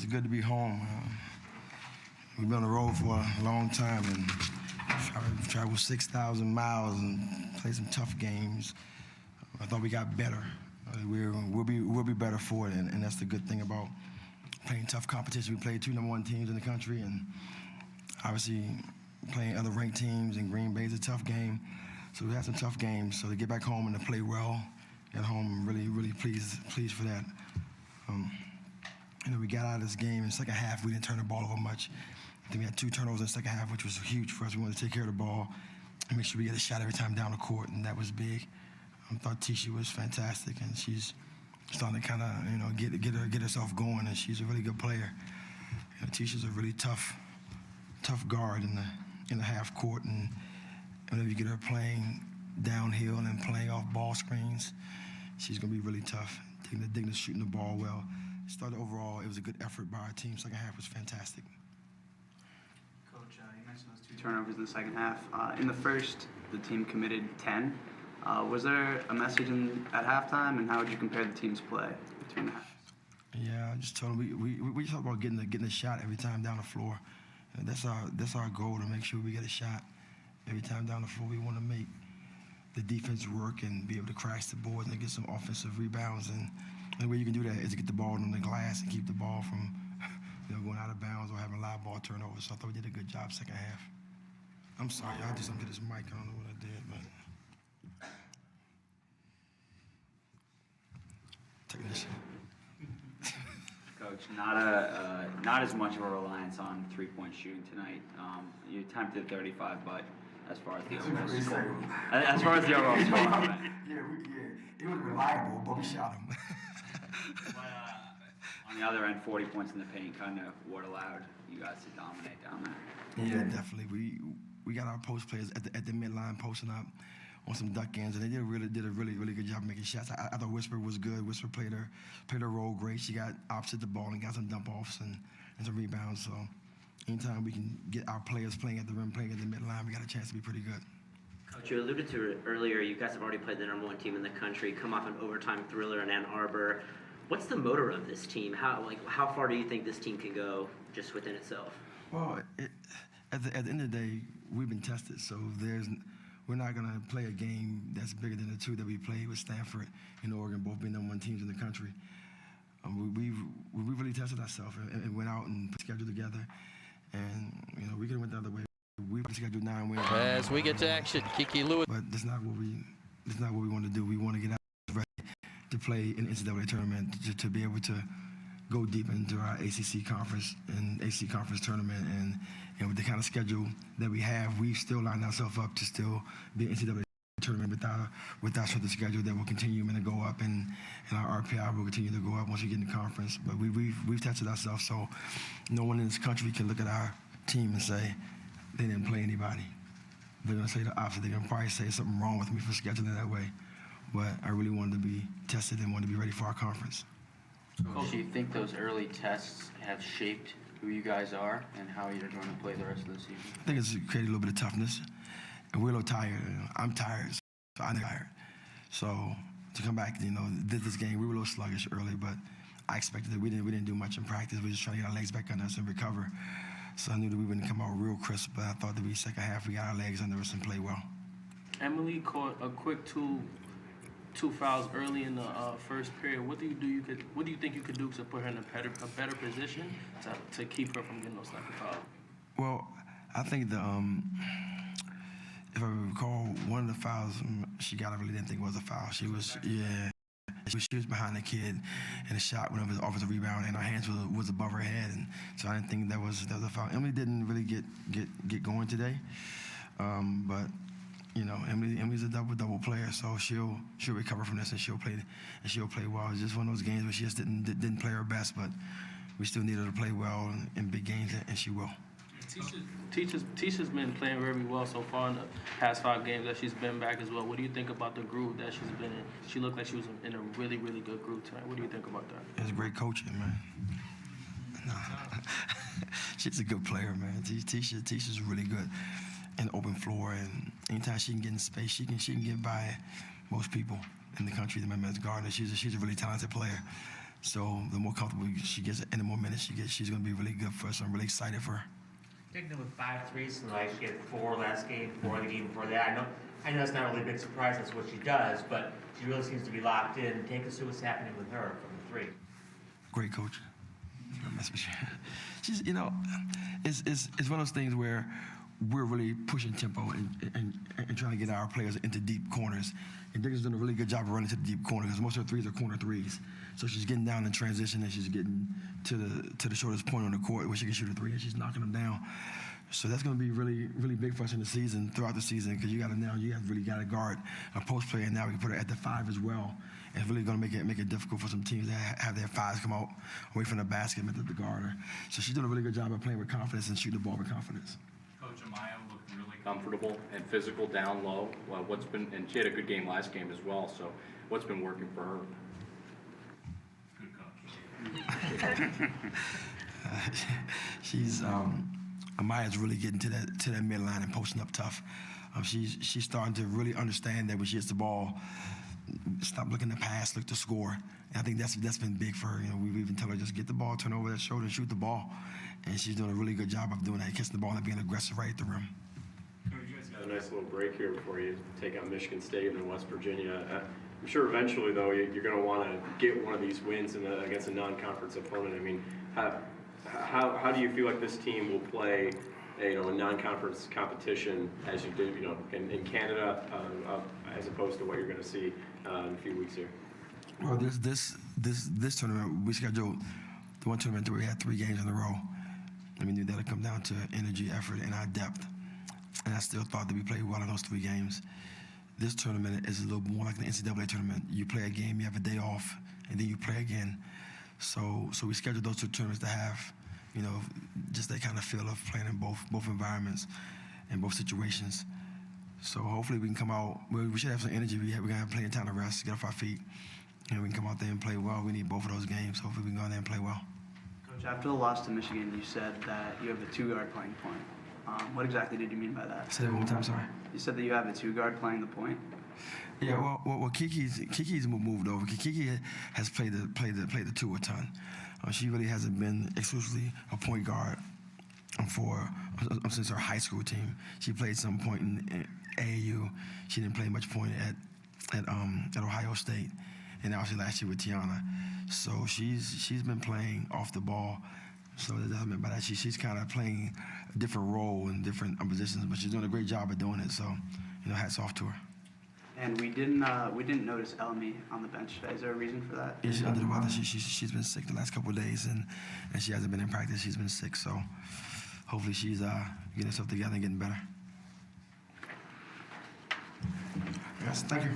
good to be home. We've been on the road for a long time and traveled 6,000 miles and played some tough games. I thought we got better. We'll be better for it, and that's the good thing about playing tough competition. We played two #1 teams in the country, and obviously playing other ranked teams. And Green Bay is a tough game, so we had some tough games. So to get back home and to play well at home, really pleased for that. We got out of this game in the second half. We didn't turn the ball over much. I think we had 2 turnovers in the second half, which was huge for us. We wanted to take care of the ball and make sure we get a shot every time down the court, and that was big. I thought Tisha was fantastic, and she's starting to kind of, get herself going, and she's a really good player. Tisha's a really tough guard in the half court, and whenever you get her playing downhill and playing off ball screens, she's going to be really tough. Digging shooting the ball well. Started overall, it was a good effort by our team. Second half was fantastic. Coach, you mentioned those 2 turnovers in the second half. In the first, the team committed 10. Was there a message at halftime, and how would you compare the team's play between the halves? Yeah, I just told them we just talk about getting a shot every time down the floor. And that's our goal, to make sure we get a shot every time down the floor. We want to make the defense work and be able to crash the boards and get some offensive rebounds. And the way you can do that is to get the ball on the glass and keep the ball from going out of bounds or having live ball turnovers. So I thought we did a good job second half. I'm sorry, I'll do something to this mic. I don't know what I did, but technician. Coach, not as much of a reliance on 3-point shooting tonight. You attempted 35, but as far as the overall score, It was reliable, but we shot him. On the other end, 40 points in the paint, kind of what allowed you guys to dominate down there. Yeah, definitely. We got our post players at the midline posting up on some duck ends, and they did a really good job making shots. I thought Whisper was good. Whisper played her role great. She got opposite the ball and got some dump offs and some rebounds. So anytime we can get our players playing at the rim, playing at the midline, we got a chance to be pretty good. Coach, you alluded to it earlier. You guys have already played the #1 team in the country, come off an overtime thriller in Ann Arbor. What's the motor of this team? How far do you think this team can go just within itself? Well, at the end of the day, we've been tested, so we're not going to play a game that's bigger than the 2 that we played with Stanford and Oregon, both being #1 teams in the country. We really tested ourselves and went out and put the schedule together, and we could have went the other way. We put the schedule 9 wins. As we get to action, Kiki Lewis. But that's not what we want to do. We want to get out ready to play in the NCAA tournament, to be able to go deep into our ACC conference and ACC conference tournament, and with the kind of schedule that we have, we still line ourselves up to still be an NCAA tournament with our strength of schedule that will continue to go up, and our RPI will continue to go up once we get in the conference. But we've tested ourselves, so no one in this country can look at our team and say they didn't play anybody. They're going to say the opposite. They're going to probably say something wrong with me for scheduling that way. But I really wanted to be tested and wanted to be ready for our conference. Coach, do you think those early tests have shaped who you guys are and how you're going to play the rest of the season? I think it's created a little bit of toughness, and we're a little tired. I'm tired, so I'm tired. So to come back, this game, we were a little sluggish early, but I expected that we didn't do much in practice. We were just trying to get our legs back under us and recover. So I knew that we wouldn't come out real crisp, but I thought that second half we got our legs under us and played well. Emily caught a quick two fouls early in the first period. What do you think you could do to put her in a better position to keep her from getting those type of fouls? Well, I think if I recall, one of the fouls she got, I really didn't think was a foul. She was behind the kid, and the shot went over the offensive rebound, and her hands was above her head, and so I didn't think that was a foul. Emily didn't really get going today, but Emily's a double player, so she'll recover from this and she'll play well. It's just one of those games where she just didn't play her best, but we still need her to play well in big games, and she will. Tisha's been playing very well so far in the past 5 games that she's been back as well. What do you think about the groove that she's been in? She looked like she was in a really, really good groove tonight. What do you think about that? It's great coaching, man. She's a good player, man. Tisha's really good in the open floor, and anytime she can get in space, she can get by most people in the country. The men's guard, she's a really talented player. So the more comfortable she gets and the more minutes she gets, she's going to be really good for us. I'm really excited for her. Digging with 5 threes tonight, she had 4 last game, 4 the game before that. I know that's not really a big surprise, that's what she does, but she really seems to be locked in. Take us through what's happening with her from the 3. Great coach. She's, you know, it's one of those things where we're really pushing tempo and trying to get our players into deep corners. And Dickens doing a really good job of running to the deep corner because most of her threes are corner threes. So she's getting down in transition and she's getting to the shortest point on the court where she can shoot a 3 and she's knocking them down. So that's going to be really, really big for us in the season, throughout the season, because you have really got to guard a post player, and now we can put her at the 5 as well. And it's really going to make it difficult for some teams that have their 5s come out away from the basket and the guard her. So she's doing a really good job of playing with confidence and shooting the ball with confidence. Coach Amaya looked really comfortable and physical down low. And she had a good game last game as well. So what's been working for her? Good coach. She's Amaya's really getting to that midline and posting up tough. She's starting to really understand that when she hits the ball, stop looking to pass, look to score. And I think that's been big for her. You know, we've even told her just get the ball, turn over that shoulder, and shoot the ball. And she's doing a really good job of doing that, catching the ball and being aggressive right at the rim. You guys got a nice little break here before you take on Michigan State and then West Virginia. I'm sure eventually, though, you're going to want to get one of these wins against a non-conference opponent. I mean, how do you feel like this team will play, a non-conference competition as you did, in Canada, as opposed to what you're going to see in a few weeks here? Well, this tournament, we scheduled the one tournament where we had 3 games in a row. And we knew that would come down to energy, effort, and our depth. And I still thought that we played well in those 3 games. This tournament is a little more like the NCAA tournament. You play a game, you have a day off, and then you play again. So we scheduled those 2 tournaments to have, just that kind of feel of playing in both environments and both situations. So hopefully we can come out. We should have some energy. We're gonna have plenty of time to rest, get off our feet, and we can come out there and play well. We need both of those games. Hopefully we can go out there and play well. Coach, after the loss to Michigan, you said that you have a 2-guard playing point. What exactly did you mean by that? Say that one more time, sorry. You said that you have a 2-guard playing the point. Yeah, well, Kiki's moved over. Kiki has played the 2 a ton. She really hasn't been exclusively a point guard since her high school team. She played some point in AAU. She didn't play much point at Ohio State, and now last year with Tiana. So she's been playing off the ball. So that doesn't mean by that she's kind of playing a different role in different positions, but she's doing a great job of doing it. So hats off to her. And we didn't notice Elmi on the bench today. Is there a reason for that? Yeah, she's under the weather. She's been sick the last couple of days, and she hasn't been in practice. She's been sick, so hopefully she's getting herself together and getting better. Yes, thank you.